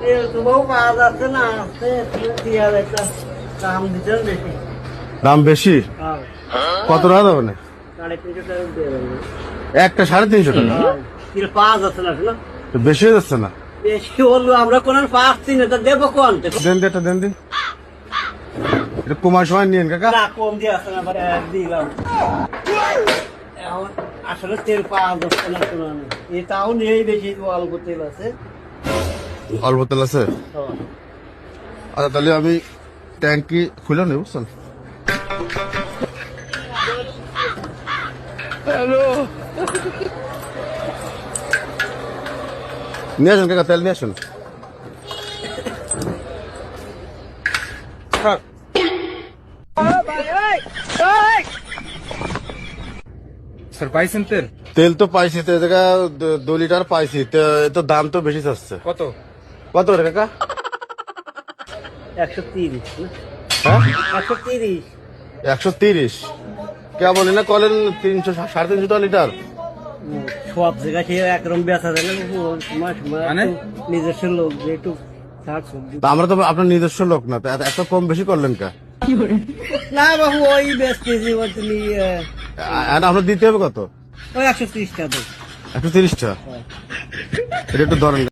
তেল তো বহু পাওয়া যাচ্ছে না, আছে তেল একটা দাম দিতেন বেশি। দাম বেশি? হ্যাঁ, কত টাকা দেবে না? 350 টাকা দিয়ে দেবেন। একটা 350 টাকা? হ্যাঁ, তেল পাওয়া যাচ্ছে না শোনো, তো বেশি হয়ে যাচ্ছে না? বেশি হলো আমরা কোন পাচ্ছি না, তা দেবো কোন? দেন এটা দেন দিন, এটা কমার সময় নিয়েন কাকা। না কম দিয়ে আসছে না, দিলাম। এখন আসলে তেল পাওয়া যাচ্ছে না শোনো, এটাও নেই, বেশি অল্প তেল আছে। অল্প তেল আছে? হ্যাঁ। আচ্ছা তাহলে আমি ট্যাঙ্কি খুলে নেব, বুঝছেন? হ্যালো, নিয়ে আসুন কাকা, তেল নিয়ে আসুন। স্যার পাইছেন তেল? তেল তো পাইছি, তো জায়গা 2 লিটার পাইছি, তো এ তো দাম তো বেশি চাচ্ছে। কত? কত করে কাকা? 130 না? হ্যাঁ 130। 130? কে বলি না কলেন 300 350 টাকা লিটার। সব জায়গায় সে একরকম বেচা যায় না, সময় সময় মানে? একটু নিজস্ব লোক যে একটু শাক সবজি। তা আমরা তো আপনার নিজস্ব লোক না, তো এত কম বেশি করলেন কা? না বাবু, ওই বেচতেছি, ওই তুমি আর আপনার দিতে হবে কত? ওই 130 টাকা দেবো। 130 টাকা? এটা একটু ধরেন।